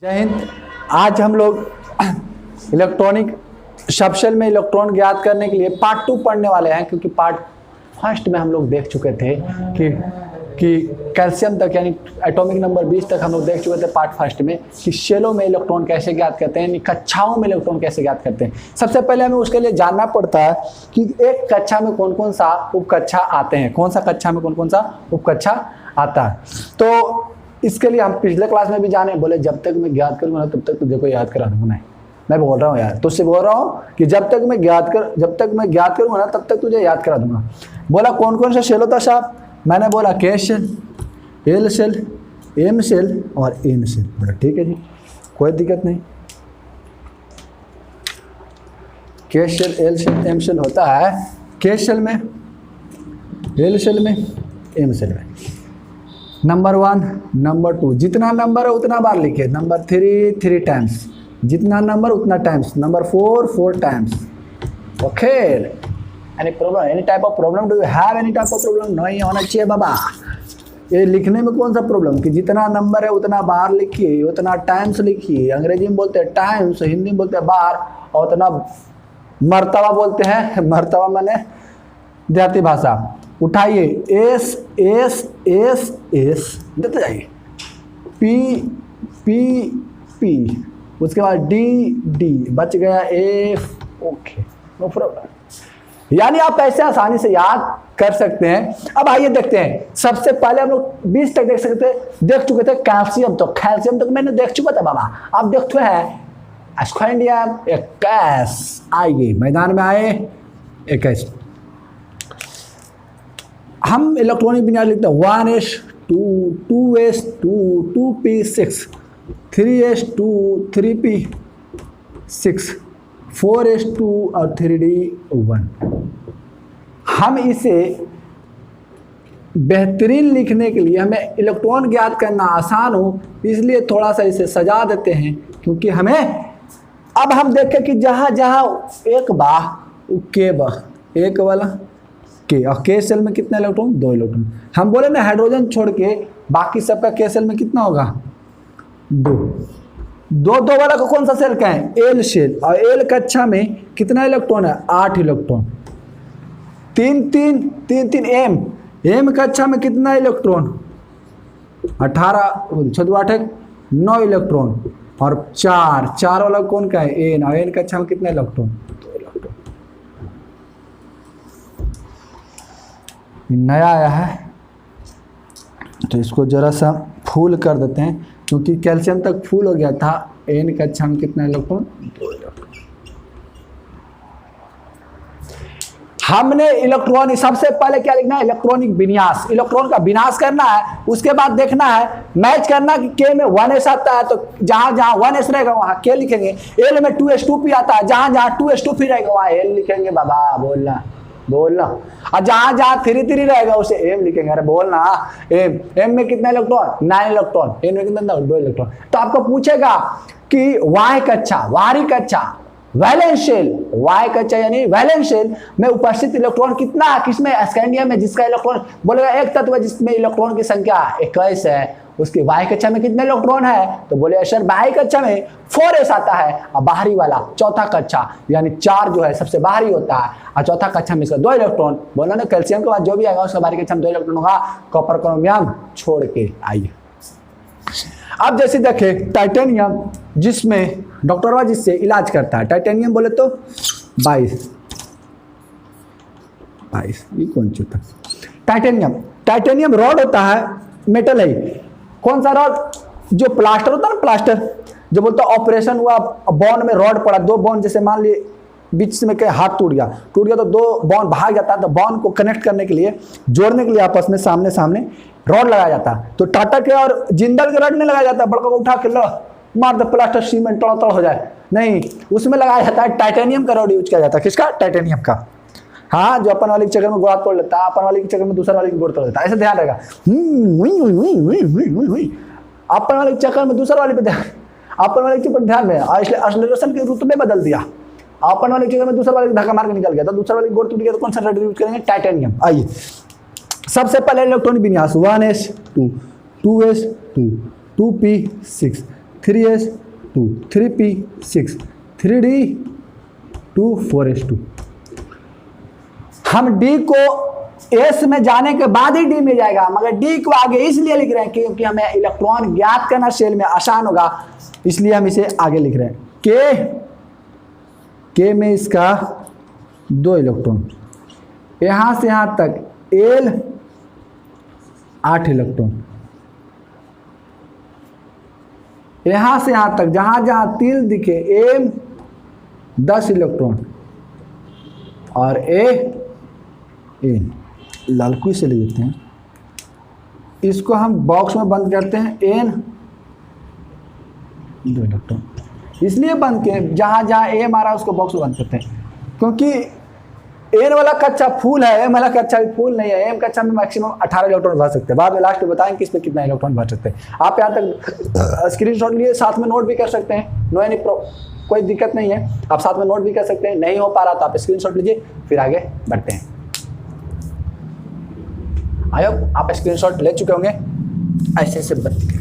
जय हिंद। आज हम लोग इलेक्ट्रॉनिक सबशेल में इलेक्ट्रॉन ज्ञात करने के लिए पार्ट 2 पढ़ने वाले हैं, क्योंकि पार्ट फर्स्ट में हम लोग देख चुके थे कि कैल्शियम तक यानी एटॉमिक नंबर 20 तक हम लोग देख चुके थे पार्ट फर्स्ट में कि शेलों में इलेक्ट्रॉन कैसे ज्ञात करते हैं, यानी कक्षाओं में इलेक्ट्रॉन कैसे ज्ञात करते हैं। सबसे पहले हमें उसके लिए जानना पड़ता है कि एक कक्षा में कौन कौन सा उपकक्षा आते हैं, कौन सा कक्षा में कौन कौन सा उपकक्षा आता है। तो इसके लिए हम पिछले क्लास में भी जाने बोले जब तक मैं ज्ञात करूंगा तब तक तुझे को याद करा दूंगा। नहीं, मैं बोल रहा हूँ यार, तुझसे बोल रहा हूँ कि जब तक मैं ज्ञात करूंगा ना तब तक तुझे याद करा दूंगा। बोला कौन कौन सा शेल होता है साहब, मैंने बोला K shell, L shell, M shell और एन शेल। बोला ठीक है जी, कोई दिक्कत नहीं। K shell, L shell, M shell होता है के शेल में, एल शेल में, एम शेल में। नंबर 1, नंबर 2, जितना नंबर है उतना बार लिखे। नंबर 3 टाइम्स, जितना नंबर उतना times. Number 4 times. Okay, any problem, any type of problem, do you have any type of problem? नहीं होना चाहिए बाबा। ये लिखने में कौन सा प्रॉब्लम कि जितना नंबर है उतना बार लिखिए, उतना टाइम्स लिखिए। अंग्रेजी में बोलते हैं टाइम्स, हिंदी में बोलते हैं बार, और उतना मर्तबा बोलते हैं। मर्तबा माने देहाती भाषा। उठाइए एस एस एस एस देते जाइए, पी पी पी, उसके बाद डी डी, बच गया एफ। Okay, no problem. यानी आप ऐसे आसानी से याद कर सकते हैं। अब आइए देखते हैं। सबसे पहले हम लोग 20 तक देख चुके थे कैल्शियम। तो कैल्शियम तक मैंने देख चुका था बाबा। आप देखते हैं स्कैंडियम 21। आइए मैदान में आए 21। हम इलेक्ट्रॉनिक विन्यास लिखते हैं 1s2, 2s2, 2p6, 3s2, 3p6, 4s2 और 3d1। हम इसे बेहतरीन लिखने के लिए हमें इलेक्ट्रॉन ज्ञात करना आसान हो, इसलिए थोड़ा सा इसे सजा देते हैं, क्योंकि हमें अब हम देखें कि जहाँ जहाँ एक बा के बा, एक वाला के, और के सेल में कितने इलेक्ट्रॉन? 2 इलेक्ट्रॉन। हम बोले ना हाइड्रोजन छोड़ के बाकी सबका के सेल में कितना होगा? 2 वाला का कौन सा सेल का है? L shell. और एल कक्षा में कितना इलेक्ट्रॉन है? 8 इलेक्ट्रॉन। 3 एम कक्षा में कितना इलेक्ट्रॉन? 18 8 9 इलेक्ट्रॉन। और 4 वाला कौन का है? एन। और एन कक्षा में कितना इलेक्ट्रॉन? 2 इलेक्ट्रॉन। नया आया है तो इसको जरा सा फुल कर देते हैं, क्योंकि कैल्शियम तक फुल हो गया था। एन कक्षा में कितना इलेक्ट्रॉन? 2 इलेक्ट्रॉन। हमने इलेक्ट्रॉनिक सबसे पहले क्या लिखना है? इलेक्ट्रॉनिक विन्यास। इलेक्ट्रॉन का विनाश करना है, उसके बाद देखना है मैच करना कि के में 1s आता है तो जहां जहां 1s रहेगा वहां के लिखेंगे। एल में 2s2p आता है, जहां जहां 2s2p रहेगा वहां एल लिखेंगे। बाबा बोलना और जहां जहां 3 रहेगा उसे एम लिखेंगे। अरे बोलना। एम में कितना इलेक्ट्रॉन? 9 इलेक्ट्रॉन। एन में कितना? 2 इलेक्ट्रॉन। तो आपको पूछेगा कि वाई कक्षा, वारी कक्षा, वैलेंस शेल, वाई कक्षा यानी वैलेंस शेल में उपस्थित इलेक्ट्रॉन कितना है? किसमें? स्कैंडियम में, जिसका इलेक्ट्रॉन बोलेगा एक तत्व जिसमें इलेक्ट्रॉन की संख्या 21 है, उसके वाई कक्षा में कितने इलेक्ट्रॉन है? तो बोले सर वाई कक्षा में 4s आता है, और बाहरी वाला चौथा कक्षा यानी 4 जो है सबसे बाहरी होता है, और चौथा कक्षा में इसका 2 इलेक्ट्रॉन। बोला ना कैल्शियम के बाद जो भी आएगा उसका बाहरी कक्षा में 2 इलेक्ट्रॉन होगा, कॉपर क्रोमियम छोड़ के। आइए अब जैसे देखे टाइटेनियम, जिसमें डॉक्टर जिससे इलाज करता है। टाइटेनियम बोले तो 22। ये कौन चुता? टाइटेनियम रॉड होता है, मेटल है। कौन सा रॉड? जो प्लास्टर होता है ना, प्लास्टर जो बोलता है ऑपरेशन हुआ, बॉन में रॉड पड़ा, 2 बॉन, जैसे मान लिए बीच में हाथ टूट गया तो 2 बॉन भाग जाता है, तो बॉन को कनेक्ट करने के लिए, जोड़ने के लिए आपस में सामने सामने रॉड लगाया जाता है। तो टाटा के और जिंदल के रॉड नहीं लगाया जाता बड़का को उठा के लो मार दो प्लास्टर सीमेंट तड़ हो जाए, नहीं, उसमें लगाया जाता है टाइटेनियम का रॉड यूज किया जाता है। किसका? टाइटेनियम का। हाँ, जो अपन वाले के चक्कर में गोड़ा तोड़ लेता है, अपन वाले के चक्कर में दूसरा वाले की गोड़ तोड़ लेता है। ऐसे ध्यान रहेगा। अपन वाले के चक्कर में दूसरा वाले पे ध्यान, अपन वाले के ऊपर ध्यान में एक्सेलरेशन के रुतबे बदल दिया। अपन वाले के चक्कर में दूसरा वाले धक्का मार के निकल गया, तो दूसरा वाले की गोड़ टूट गया, तो कौन सा रॉड यूज करेंगे? टाइटेनियम। आइए सबसे पहले इलेक्ट्रॉनिक विन्यास 1s2, 2s2, 2p6, 3s2 3p6 3d2 4s2। हम d को s में जाने के बाद ही d में जाएगा, मगर d को आगे इसलिए लिख रहे हैं क्योंकि हमें इलेक्ट्रॉन ज्ञात करना शेल में आसान होगा, इसलिए हम इसे आगे लिख रहे हैं। k में इसका 2 इलेक्ट्रॉन, यहां से यहां तक l 8 इलेक्ट्रॉन, यहां से यहां तक जहां जहां तिल दिखे m 10 इलेक्ट्रॉन और n लालकुई से ले लेते हैं, इसको हम बॉक्स में बंद करते हैं n 2 इलेक्ट्रॉन, इसलिए बंद किए जहां जहां m आ रहा है उसको बॉक्स में बंद करते हैं, क्योंकि n वाला कच्चा फूल है, m वाला कच्चा फूल नहीं है। m कच्चा में मैक्सिमम 18 इलेक्ट्रॉन भर सकते हैं, बाद में लास्ट में बताएंगे कि इसमें कितना इलेक्ट्रॉन भर सकते हैं। आप यहाँ तक स्क्रीनशॉट लिए साथ में नोट भी कर सकते हैं, नो एनी कोई दिक्कत नहीं है, आप साथ में नोट भी कर सकते हैं। नहीं हो पा रहा तो आप स्क्रीनशॉट लीजिए, फिर आगे बढ़ते हैं। आई होप आप स्क्रीनशॉट ले चुके होंगे। ऐसे ऐसे करते हैं।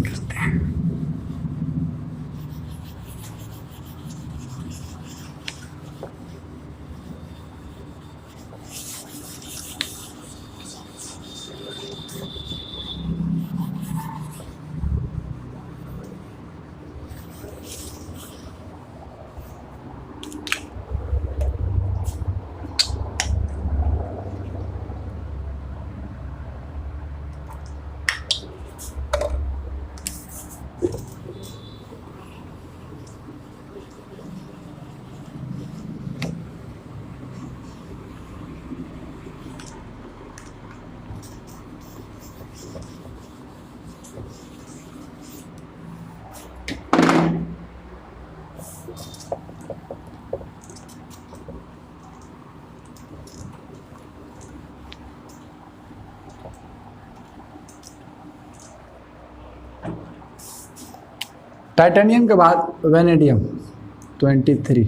टाइटेनियम के बाद वेनेडियम 23।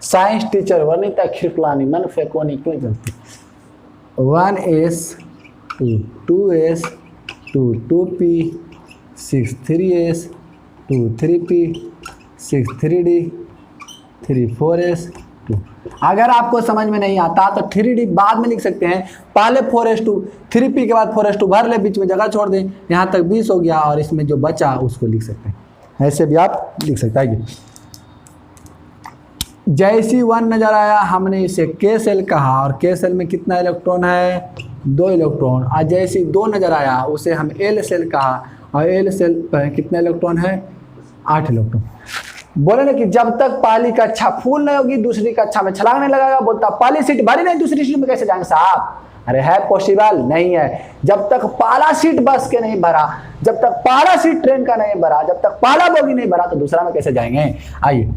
साइंस टीचर वनिता खिरपलानी मन फेंकोनी क्यों चलती। 1s2 2s2 2p6 3s2 3p6 3d 3 4s2। अगर आपको समझ में नहीं आता तो 3d बाद में लिख सकते हैं, पहले 4s2 3p के बाद 4s2 भर ले, बीच में जगह छोड़ दें, यहाँ तक 20 हो गया और इसमें जो बचा उसको लिख सकते हैं। ऐसे भी आप लिख सकते हैं। जैसी 1 नजर आया हमने इसे k सेल कहा और k सेल में कितना इलेक्ट्रॉन है 2 इलेक्ट्रॉन। आज जैसी 2 नजर आया उसे हम l सेल कहा और l सेल पर कितना इलेक्ट्रॉन है 8 इलेक्ट्रॉन। बोले ना कि जब तक पहली कक्षा फूल नहीं होगी दूसरी कक्षा में छलांग नहीं लगाएगा, बोलता पहली सीट भरी नहीं दूसरी सीट में कैसे जाएंगे साहब। अरे है पॉसिबल नहीं है। जब तक पहला सीट बस के नहीं भरा, जब तक पहला सीट ट्रेन का नहीं भरा, जब तक पहला बोगी नहीं भरा तो दूसरा में कैसे जाएंगे। आइए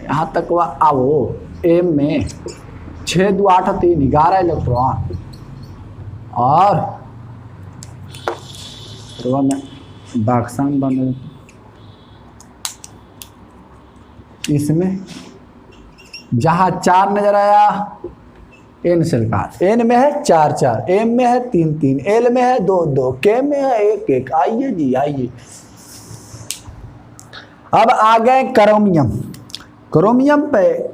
यहाँ तक वह आओ। एम में 6 2 8 3 11 इलेक्ट्रॉन और बक्सा में बंद, इसमें जहां 4 नजर आया एन सेल का, एन में है 4 4, एम में है 3 3, एल में है 2 2, के में है 1 1। आइए जी आइए। अब आ गए क्रोमियम। क्रोमियम पे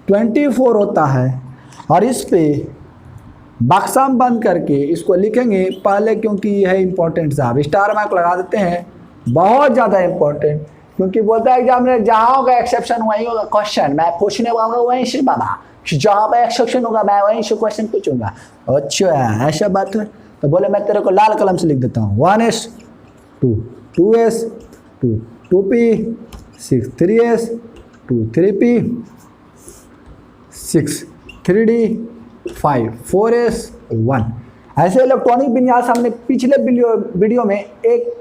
24 होता है और इस पे बक्सा में बंद करके इसको लिखेंगे पहले, क्योंकि यह है इंपॉर्टेंट साहब, स्टार मार्क लगा देते हैं, बहुत ज़्यादा इंपॉर्टेंट। क्योंकि बोलता है एग्जाम में जहाँ होगा एक्सेप्शन वहीं होगा क्वेश्चन, मैं पूछने वाला वहीं से बाबा, जहाँ पे एक्सेप्शन होगा मैं वहीं से क्वेश्चन पूछूंगा। अच्छा ऐसा बात है तो बोले मैं तेरे को लाल कलम से लिख देता हूँ। 1s2 2s2 2p6 3s2 3p6 3d 5 4s1। ऐसे इलेक्ट्रॉनिक विन्यास हमने पिछले वीडियो में एक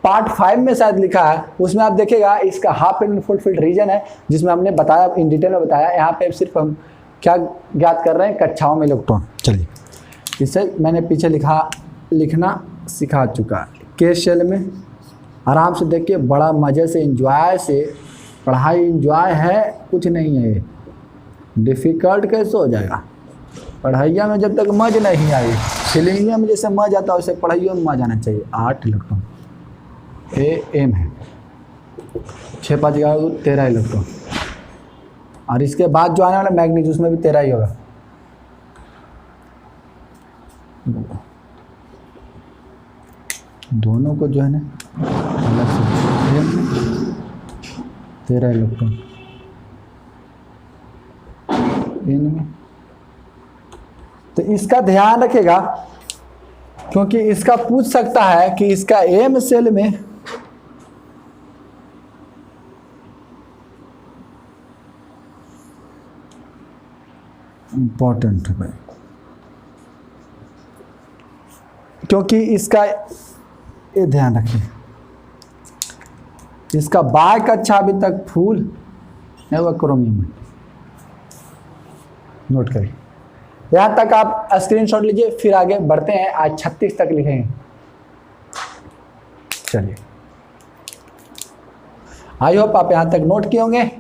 पार्ट 5 में शायद लिखा है, उसमें आप देखेगा इसका half field full field region है, जिसमें हमने बताया इन डिटेल में बताया। यहाँ पे सिर्फ हम क्या ज्ञात कर रहे हैं कक्षाओं में इलेक्ट्रॉन। चलिए इससे मैंने पीछे लिखना सिखा चुका। के शेल में आराम से देखिए, बड़ा मज़े से इंजॉय से पढ़ाई, इंजॉय है कुछ नहीं है, डिफ़िकल्ट कैसे हो जाएगा पढ़ाइया में जब तक मज़ नहीं आई। सेलेनियम जैसे म जाता है वैसे पढ़ाइयों में म जाना चाहिए। 8 इलेक्ट्रॉन एम है, 6 5 11 13 इलेक्ट्रॉन। और इसके बाद जो आने वाला मैग्नीज उसमें भी 13 ही होगा। दोनों को जो है ना अलग से 13 इलेक्ट्रॉन इनमें। तो इसका ध्यान रखेगा क्योंकि इसका पूछ सकता है कि इसका एम सेल में इंपॉर्टेंट है भाई, क्योंकि इसका ये ध्यान रखिए, इसका बाय कक्षा अभी तक फूल है वह क्रोमियम में। नोट करिए, यहां तक आप स्क्रीनशॉट लीजिए, फिर आगे बढ़ते हैं। आज 36 तक लिखेंगे। चलिए, आई होप आप यहां तक नोट किए होंगे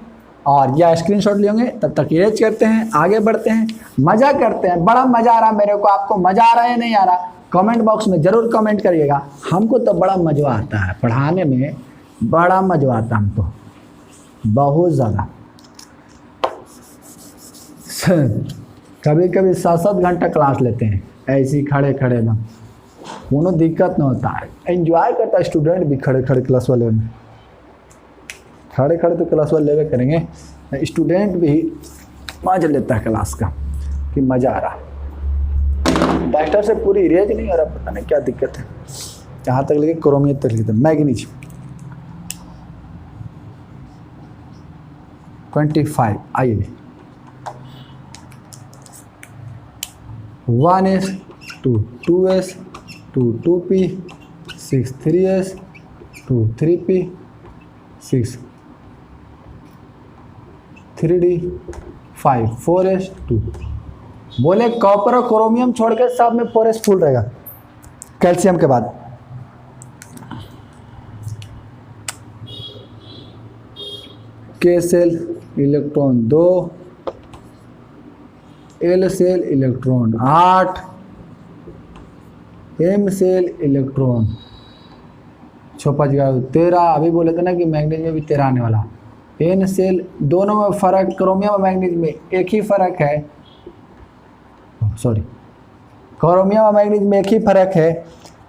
और या स्क्रीनशॉट लिए होंगे। तब तक इरेज करते हैं, आगे बढ़ते हैं, मजा करते हैं। बड़ा मजा आ रहा मेरे को, आपको मजा आ रहा है नहीं आ रहा कमेंट बॉक्स में जरूर कमेंट करिएगा। हमको तो बड़ा मजा आता है पढ़ाने में, बड़ा मजा आता है हमको, बहुत ज़्यादा। कभी कभी 7-7 घंटा क्लास लेते हैं ऐसे ही खड़े खड़े ना, कोनो दिक्कत नहीं होता है। एंजॉय करता है स्टूडेंट भी खड़े खड़े क्लास वाले में, खड़े खड़े तो क्लास वाले लेवे करेंगे, स्टूडेंट भी मजा लेता है क्लास का कि मज़ा आ रहा। डॉक्टर से पूरी इरेज नहीं हो रहा, पता नहीं क्या दिक्कत है। यहाँ तक लिखे क्रोमियम तक लिखे मैग्नीज 25। आइए 1s 2 2s 2 2p 6 3s 2 3p 6 3d 5 4s 2। बोले कॉपर और क्रोमियम छोड़ के सब में 4s फुल रहेगा कैल्शियम के बाद। K shell electron 2, L shell electron 8, M shell electron 6 5 11 13। अभी बोले थे ना कि मैग्नीज में भी 13 आने वाला। एन सेल, दोनों में फर्क, क्रोमियम और मैग्नीज में एक ही फर्क है, सॉरी क्रोमियम और मैग्नीज में एक ही फर्क है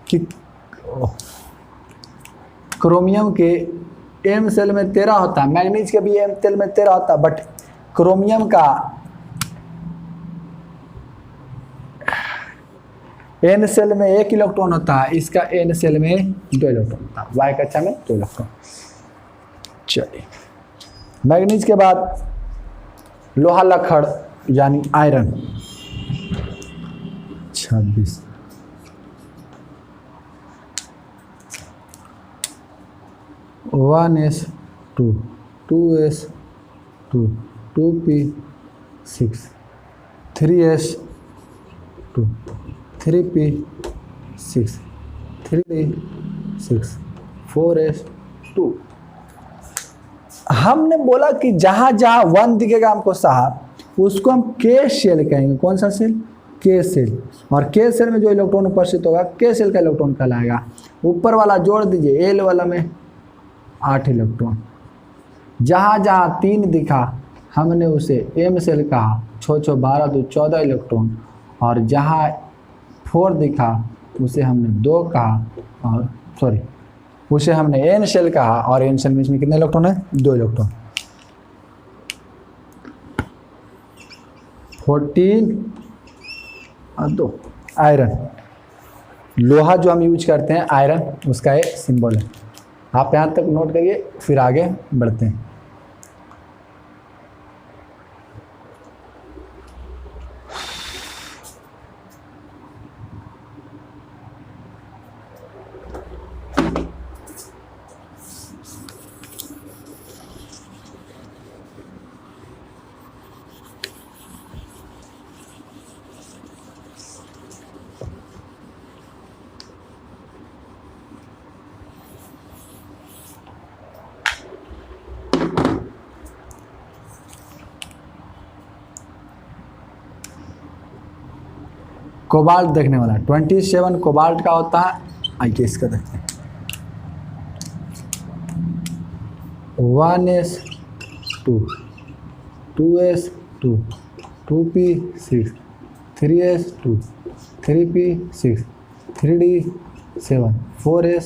कि क्रोमियम के एम सेल में 13 होता है, मैग्नीज के भी एम सेल में 13 होता है, बट क्रोमियम का एन सेल में 1 इलेक्ट्रॉन होता है, इसका एन सेल में 2 इलेक्ट्रॉन होता है, वाई कक्षा में 2 इलेक्ट्रॉन। चलिए, मैग्नीज के बाद लोहा लक्कड़ यानी iron 26। One S 2 2s 2 2p 6 3s 2 3p 6 3d 6 4s 2। हमने बोला कि जहाँ जहाँ 1 दिखेगा हमको साहब उसको हम के सेल कहेंगे। कौन सा सेल? के सेल। और के सेल में जो इलेक्ट्रॉन उपस्थित होगा के सेल का इलेक्ट्रॉन कहलाएगा। ऊपर वाला जोड़ दीजिए, एल वाला में 8 इलेक्ट्रॉन। जहाँ जहाँ 3 दिखा हमने उसे एम सेल कहा, 6 6 12 2 14 इलेक्ट्रॉन। और जहाँ 4 दिखा उसे हमने 2 कहा, और सॉरी उसे हमने एन सेल कहा, और एन सेल में इसमें कितने इलेक्ट्रॉन है? 2 इलेक्ट्रॉन। 14 और 2 आयरन, लोहा जो हम यूज करते हैं आयरन, उसका एक सिंबल है। आप यहाँ तक नोट करिए, फिर आगे बढ़ते हैं। कोबाल्ट देखने वाला 27 कोबाल्ट का होता है। आइए इसका देखते हैं। 1s2 2s2 2p6 3s2 3p6 3d7 4s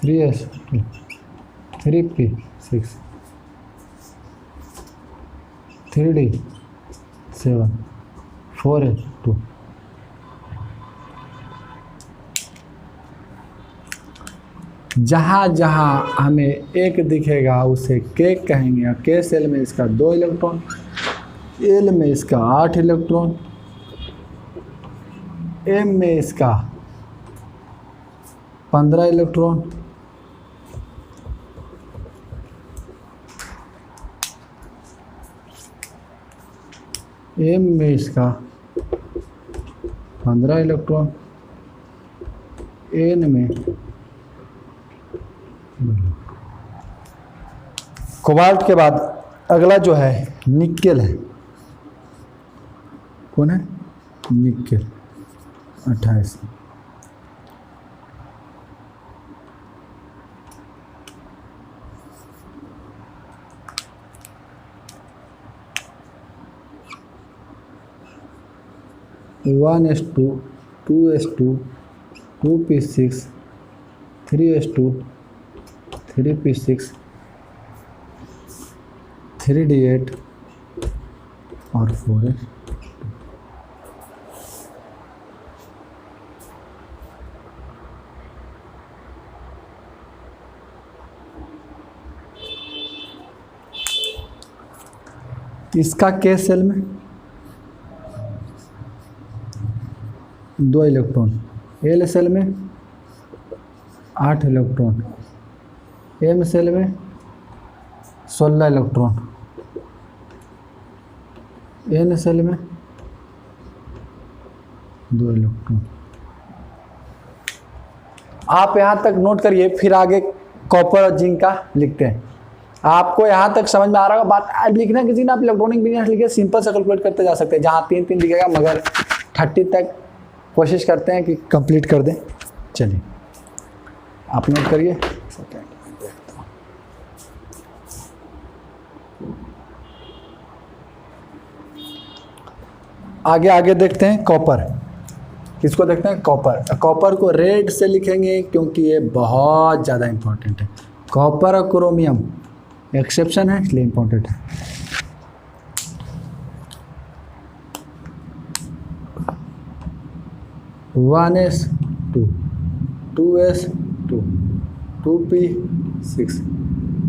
3s2 3p6 3d7 4s2 जहाँ जहाँ हमें एक दिखेगा उसे के कहेंगे। के सेल में इसका 2 इलेक्ट्रॉन, एल में इसका 8 इलेक्ट्रॉन, एम में इसका 15 इलेक्ट्रॉन, एम में इसका 15 इलेक्ट्रॉन, एन में। कोबाल्ट के बाद अगला जो है निकेल है। कौन है? Nickel 28। One S to 2s2 2p6 3s2 3p6 3d8 और 4s। इसका के सेल में 2 इलेक्ट्रॉन, एल सेल में 8 इलेक्ट्रॉन, एम सेल में 16 इलेक्ट्रॉन, एन सेल में 2 इलेक्ट्रॉन। आप यहाँ तक नोट करिए, फिर आगे कॉपर और जिंक का लिखते हैं। आपको यहाँ तक समझ में आ रहा होगा बात। लिखना किसी ने आप इलेक्ट्रॉनिक बिजनेस लिखे, सिंपल से कैलकुलेट करते जा सकते हैं। जहाँ 3 दिखेगा, मगर 30 तक कोशिश करते हैं कि कंप्लीट कर दें। चलिए आप नोट करिए। आगे आगे देखते हैं कॉपर। किसको देखते हैं? कॉपर। कॉपर को रेड से लिखेंगे क्योंकि ये बहुत ज़्यादा इंपॉर्टेंट है। कॉपर और क्रोमियम एक्सेप्शन है, इसलिए इंपॉर्टेंट है। One S two S two 2p6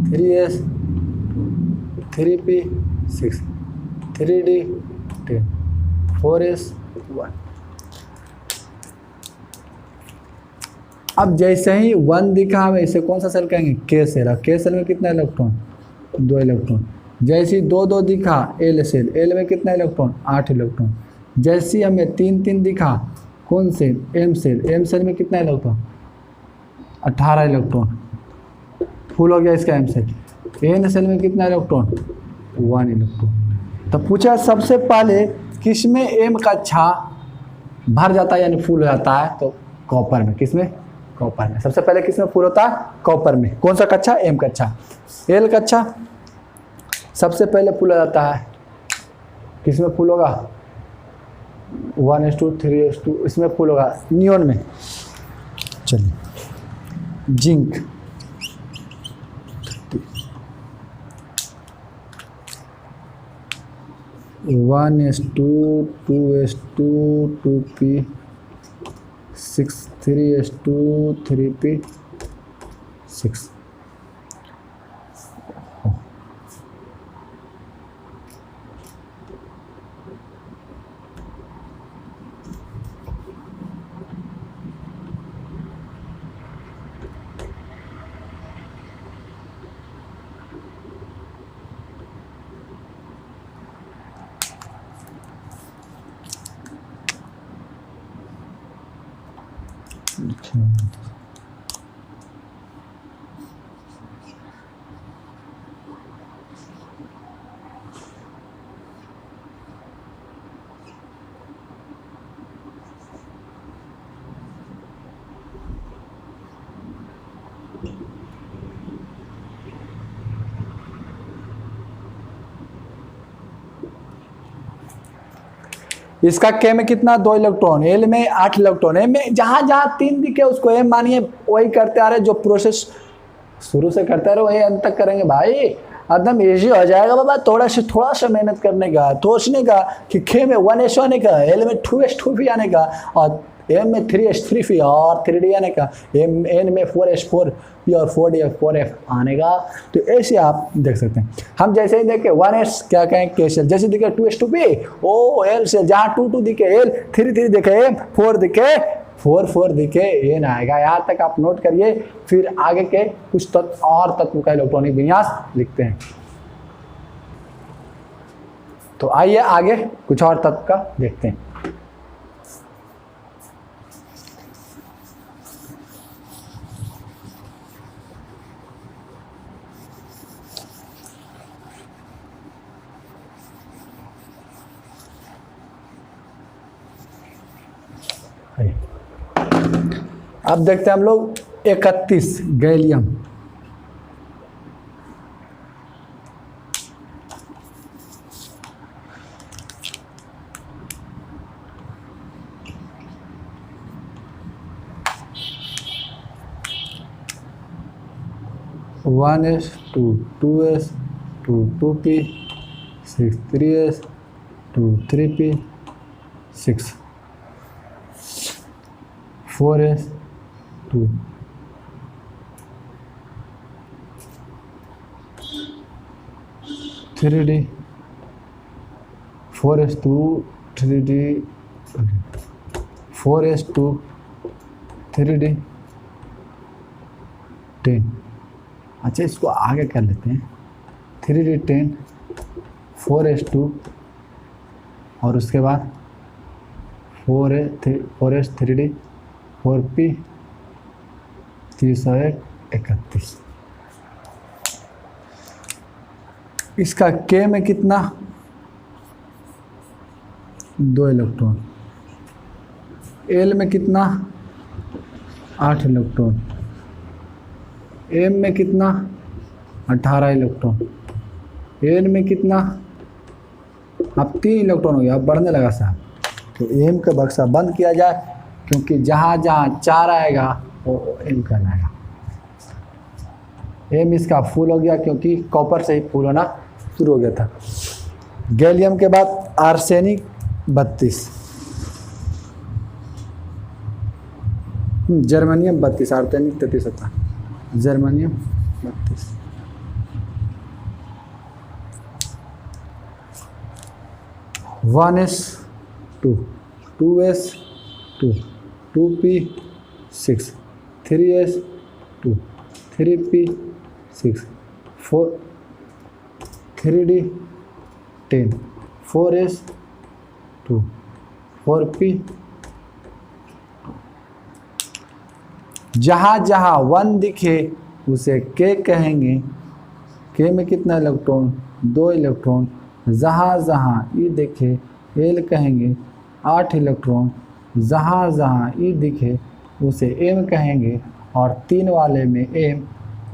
3s 3p6 3d10 4s 1। अब जैसे ही 1 दिखा हमें, इसे कौन सा सेल कहेंगे? के सेल। के सेल में कितना इलेक्ट्रॉन? 2 इलेक्ट्रॉन। जैसे ही 2 दिखा एल सेल, एल में कितना इलेक्ट्रॉन? 8 इलेक्ट्रॉन। जैसे ही हमें 3 दिखा, कौन shell? M shell. M shell में कितना इलेक्ट्रॉन? 18 इलेक्ट्रॉन। फुल हो गया इसका एम सेल। एन सेल में कितना इलेक्ट्रॉन? 1 इलेक्ट्रॉन। तो पूछा सबसे पहले किस में एम का कक्षा भर जाता है यानी फुल हो जाता है? तो कॉपर में। किस में? कॉपर में। सबसे पहले किस में फुल होता है? कॉपर में। कौन सा कक्षा? एम कक्षा। एल कक्षा सबसे पहले फुल हो जाता है, किस में फुल होगा? 1s2 3s2, इसमें फुल होगा नियोन में। चलिए zinc 1s2 2s2 2p6 3s2 3p6। इसका के में कितना 2 इलेक्ट्रॉन, एल में 8 इलेक्ट्रॉन, एम में जहाँ जहाँ 3 दिखे उसको एम मानिए, वही करते आ रहे, जो प्रोसेस शुरू से करते रहे वही अंत तक करेंगे भाई, एकदम इजी हो जाएगा बाबा। थोड़ा सा मेहनत करने का, सोचने का कि खे में 1s आने का, एल में 2s2p आने का, और एम में 3s3p और 3d आने का, एम एन में 4s4p और 4d4f आने का। तो ऐसे आप देख सकते हैं। हम जैसे ही देखें 1s क्या कहें केशल, जैसे दिखे 2s2p ओ एल से, जहाँ 2 दिखे एल, 3 दिखे एम, 4 दिखे 4 दिखे एन आएगा। यहाँ तक आप नोट करिए, फिर आगे के कुछ तत्व और तत्व का इलेक्ट्रॉनिक विन्यास लिखते हैं। तो आइए आगे कुछ और तत्व का देखते हैं। अब देखते हैं हम लोग 31 gallium. One S to 2s 2p 6 3s 2 3p 6 4s 2 3d 4s2 3d 4s2 3d 10। अच्छा, इसको आगे कर लेते हैं। 3d 10 4s2 और उसके बाद 4s 3d 4p 301 31। इसका के में कितना 2 इलेक्ट्रॉन, एल में कितना 8 इलेक्ट्रॉन, एम में कितना 18 इलेक्ट्रॉन, एन में कितना, अब 3 इलेक्ट्रॉन हो गया, अब बढ़ने लगा साहब। तो एम का बक्सा बंद किया जाए, क्योंकि जहाँ जहाँ 4 आएगा वो एम करना आएगा। एम इसका फुल हो गया, क्योंकि कॉपर से ही फुल होना शुरू हो गया था। गैलियम के बाद आर्सेनिक 32, जर्मेनियम 32, आर्सेनिक 33 होता है, germanium 32। One S 2 2s 2 2p 6 3s 2 3p 6 4 3d 10 4s 2 4p। जहाँ जहाँ 1 दिखे उसे के कहेंगे। के में कितना इलेक्ट्रॉन 2 इलेक्ट्रॉन। जहाँ जहाँ ई दिखे एल कहेंगे 8 इलेक्ट्रॉन। जहाँ जहाँ ई दिखे उसे एम कहेंगे, और 3 वाले में एम,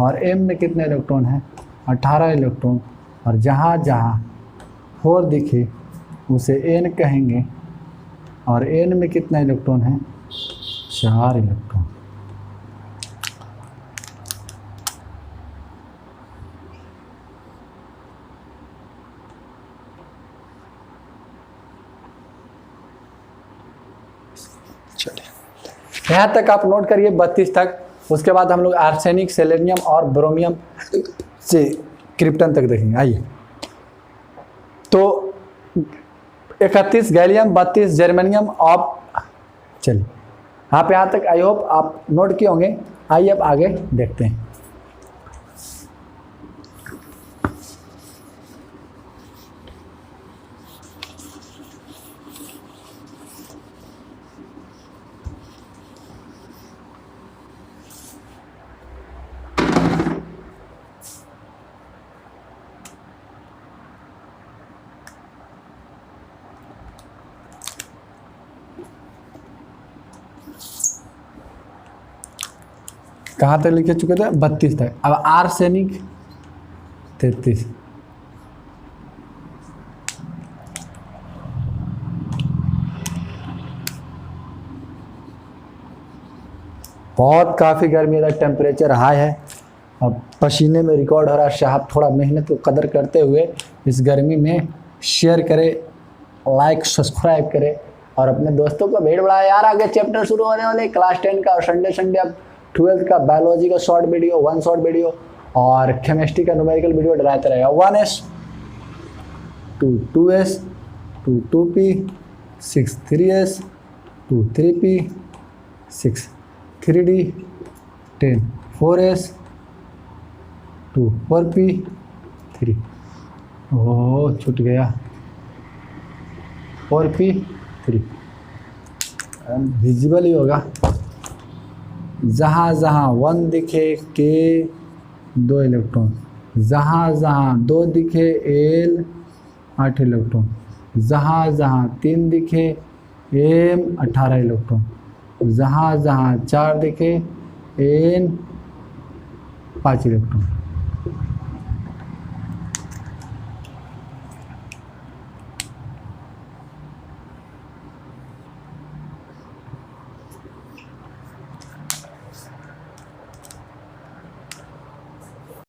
और एम में कितने इलेक्ट्रॉन है 18 इलेक्ट्रॉन। और जहाँ जहाँ 4 दिखे उसे एन कहेंगे, और एन में कितना इलेक्ट्रॉन है 4 इलेक्ट्रॉन। चलिए यहाँ तक आप नोट करिए 32 तक। उसके बाद हम लोग आर्सेनिक, सेलेनियम और ब्रोमियम से क्रिप्टन तक देखेंगे। आइए, तो 31 गैलियम, 32 जर्मेनियम और चलिए आप यहाँ तक आई होप आप नोट किए होंगे। आइए अब आगे देखते हैं। कहाँ तक लिखे चुके थे 32 तक। अब आर्सेनिक 33, बहुत काफ़ी गर्मी है, टेम्परेचर हाई है और पसीने में रिकॉर्ड हो रहा है। साहब थोड़ा मेहनत को कदर करते हुए इस गर्मी में शेयर करें, लाइक सब्सक्राइब करें और अपने दोस्तों को भेज बढ़ाएं। यार आगे चैप्टर शुरू होने वाले क्लास 10 का और संडे अब 12th का बायोलॉजी का शॉर्ट वीडियो, 1 शॉर्ट वीडियो और केमिस्ट्री का न्यूमेरिकल वीडियो डलाते रहेगा। 1S 2 2S 2 2P 6 3S 2 3P 6 3D 10 4S 2 4P 3 ओह छूट गया 4P 3 विजिबल ही होगा। जहाँ जहाँ 1 दिखे के 2 इलेक्ट्रॉन, जहाँ जहाँ 2 दिखे L 8 इलेक्ट्रॉन, जहाँ जहाँ 3 दिखे M 18 इलेक्ट्रॉन, जहाँ जहाँ 4 दिखे N 5 इलेक्ट्रॉन।